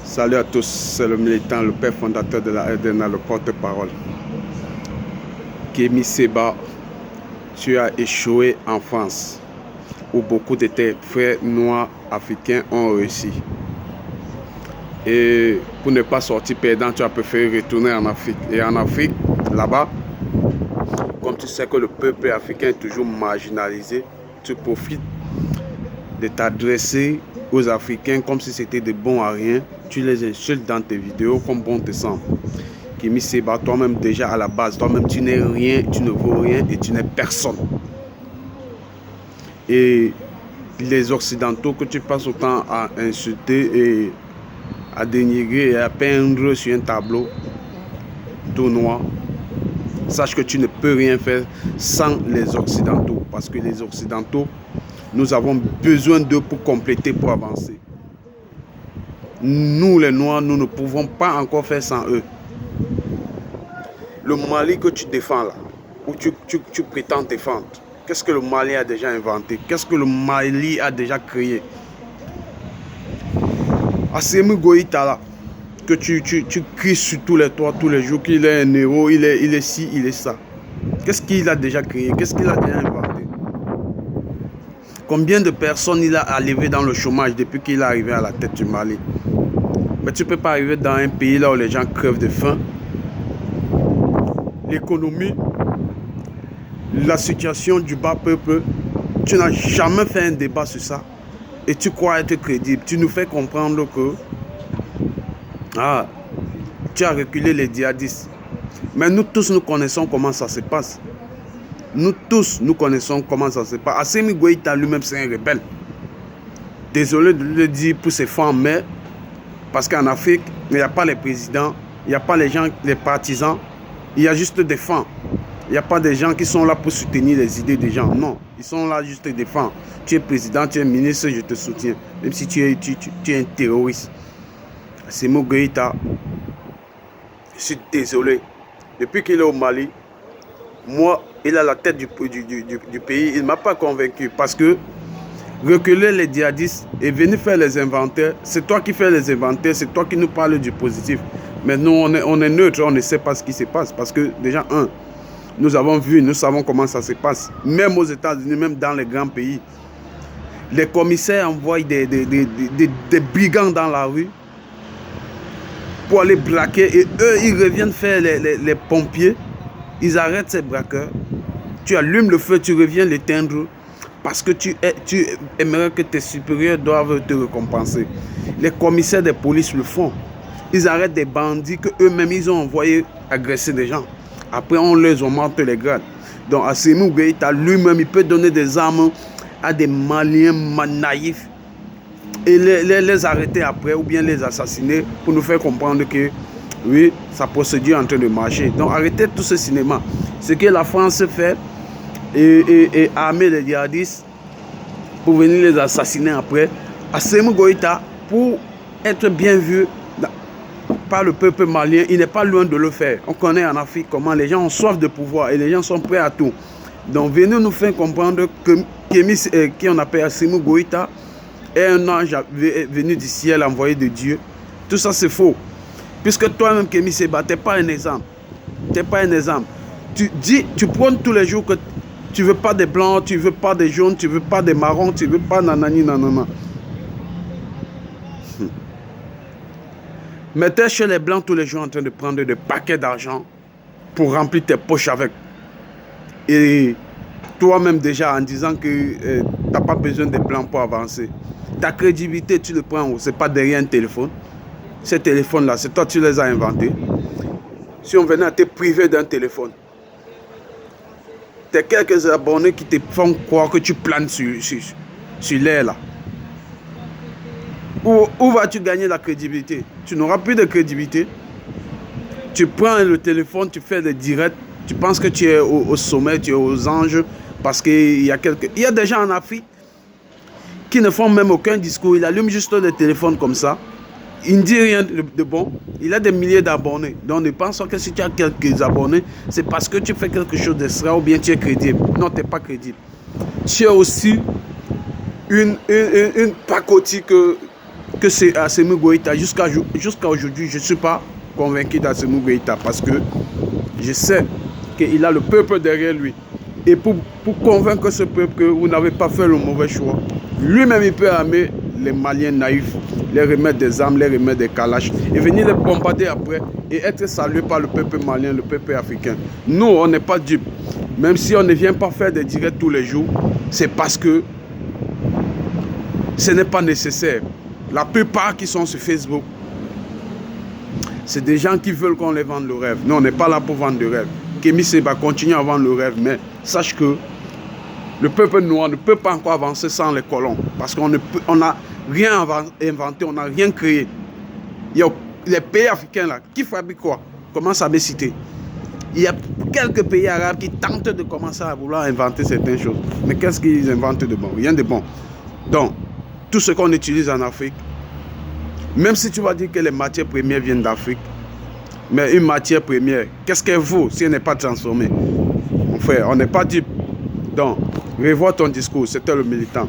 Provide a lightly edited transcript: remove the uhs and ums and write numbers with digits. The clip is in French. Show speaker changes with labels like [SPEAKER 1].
[SPEAKER 1] Salut à tous, c'est le militant, le père fondateur de la RDNA, le porte-parole. Kémy Séba, tu as échoué en France, où beaucoup de tes frères noirs africains ont réussi. Et pour ne pas sortir perdant, tu as préféré retourner en Afrique. Et en Afrique, là-bas, comme tu sais que le peuple africain est toujours marginalisé, tu profites de t'adresser aux Africains comme si c'était de bons à rien. Tu les insultes dans tes vidéos comme bon te semble. Kémy Séba, toi-même déjà à la base, toi-même tu n'es rien, tu ne vaux rien et tu n'es personne. Et les Occidentaux que tu passes autant à insulter et à dénigrer et à peindre sur un tableau tout noir, sache que tu ne peux rien faire sans les Occidentaux. Parce que les Occidentaux, nous avons besoin d'eux pour compléter, pour avancer. Nous, les Noirs, nous ne pouvons pas encore faire sans eux. Le Mali que tu défends là, où tu prétends défendre, qu'est-ce que le Mali a déjà inventé? Qu'est-ce que le Mali a déjà créé? Assimi Goïta là, que tu cries sur tous les toits, tous les jours, qu'il est un héros, il est ci, il est ça. Qu'est-ce qu'il a déjà créé? Qu'est-ce qu'il a déjà inventé? Combien de personnes il a enlevé dans le chômage depuis qu'il est arrivé à la tête du Mali? Mais tu ne peux pas arriver dans un pays là où les gens crèvent de faim. L'économie, la situation du bas peuple, tu n'as jamais fait un débat sur ça. Et tu crois être crédible. Tu nous fais comprendre que tu as reculé les djihadistes. Mais nous tous, nous connaissons comment ça se passe. Nous tous, nous connaissons comment ça se passe. Assimi Goïta lui-même, c'est un rebelle. Désolé de le dire pour ses femmes, mais parce qu'en Afrique, il n'y a pas les présidents, il n'y a pas les gens, les partisans, il y a juste des femmes. Il n'y a pas des gens qui sont là pour soutenir les idées des gens. Non, ils sont là juste des femmes. Tu es président, tu es ministre, je te soutiens. Même si tu es un terroriste. Assimi Goïta, je suis désolé. Depuis qu'il est au Mali, moi, il a la tête du pays. Il ne m'a pas convaincu parce que reculer les djihadistes et venir faire les inventaires, c'est toi qui fais les inventaires, c'est toi qui nous parles du positif. Mais nous, on est neutre, on ne sait pas ce qui se passe. Parce que déjà, nous avons vu, nous savons comment ça se passe. Même aux États-Unis, même dans les grands pays. Les commissaires envoient des brigands dans la rue pour aller braquer. Et eux, ils reviennent faire les pompiers. Ils arrêtent ces braqueurs. Tu allumes le feu, tu reviens l'éteindre. Parce que tu aimerais que tes supérieurs doivent te récompenser. Les commissaires de police le font. Ils arrêtent des bandits qu'eux-mêmes ils ont envoyé agresser des gens. Après, on les augmente les grades. Donc, Assimi Goïta lui-même, il peut donner des armes à des Maliens naïfs et les arrêter après ou bien les assassiner pour nous faire comprendre que oui, sa procédure est en train de marcher. Donc, arrêtez tout ce cinéma. Ce que la France fait et armer les djihadistes pour venir les assassiner après. Assimi Goïta, pour être bien vu par le peuple malien, il n'est pas loin de le faire. On connaît en Afrique comment les gens ont soif de pouvoir et les gens sont prêts à tout. Donc venez nous faire comprendre que Kémy, qui on appelle Assimi Goïta, est un ange venu du ciel envoyé de Dieu. Tout ça c'est faux. Puisque toi-même Kémy Séba, tu n'es pas un exemple. Tu n'es pas un exemple. Tu prônes tous les jours que tu ne veux pas des blancs, tu ne veux pas des jaunes, tu ne veux pas des marrons, tu ne veux pas nanani nanana. Mais tu es chez les blancs tous les jours en train de prendre des paquets d'argent pour remplir tes poches avec. Et toi-même déjà en disant que tu n'as pas besoin des blancs pour avancer. Ta crédibilité, tu le prends où? Ce n'est pas derrière un téléphone. Ces téléphones-là, c'est toi qui les as inventés. Si on venait à te priver d'un téléphone, tu as quelques abonnés qui te font croire que tu planes sur l'air là. Où vas-tu gagner la crédibilité? Tu n'auras plus de crédibilité. Tu prends le téléphone, tu fais des directs, tu penses que tu es au sommet, tu es aux anges, parce qu'il y a il y a des gens en Afrique qui ne font même aucun discours. Ils allument juste le téléphone comme ça. Il ne dit rien de bon. Il a des milliers d'abonnés. Donc ne pense pas que si tu as quelques abonnés, c'est parce que tu fais quelque chose d'extra ou bien tu es crédible. Non, tu n'es pas crédible. Tu es aussi une pacotille que que c'est Assimi Goïta. Jusqu'à aujourd'hui, je ne suis pas convaincu d'Assimi Goïta parce que je sais qu'il a le peuple derrière lui. Et pour convaincre ce peuple que vous n'avez pas fait le mauvais choix, lui-même il peut amener les Maliens naïfs, les remettre des armes, les remettre des calaches et venir les bombarder après et être salué par le peuple malien, le peuple africain. Nous, on n'est pas dupes. Même si on ne vient pas faire des directs tous les jours, c'est parce que ce n'est pas nécessaire. La plupart qui sont sur Facebook, c'est des gens qui veulent qu'on les vende le rêve. Nous, on n'est pas là pour vendre le rêve. Kémy Séba continue à vendre le rêve, mais sache que le peuple noir ne peut pas encore avancer sans les colons. Parce qu'on n'a rien inventé, on n'a rien créé. Il y a les pays africains là, qui fabriquent quoi? Commence à me citer. Il y a quelques pays arabes qui tentent de commencer à vouloir inventer certaines choses. Mais qu'est-ce qu'ils inventent de bon? Rien de bon. Donc, tout ce qu'on utilise en Afrique, même si tu vas dire que les matières premières viennent d'Afrique, mais une matière première, qu'est-ce qu'elle vaut si elle n'est pas transformée? Mon frère, on n'est pas dupe. Donc, revois ton discours, c'était le militant.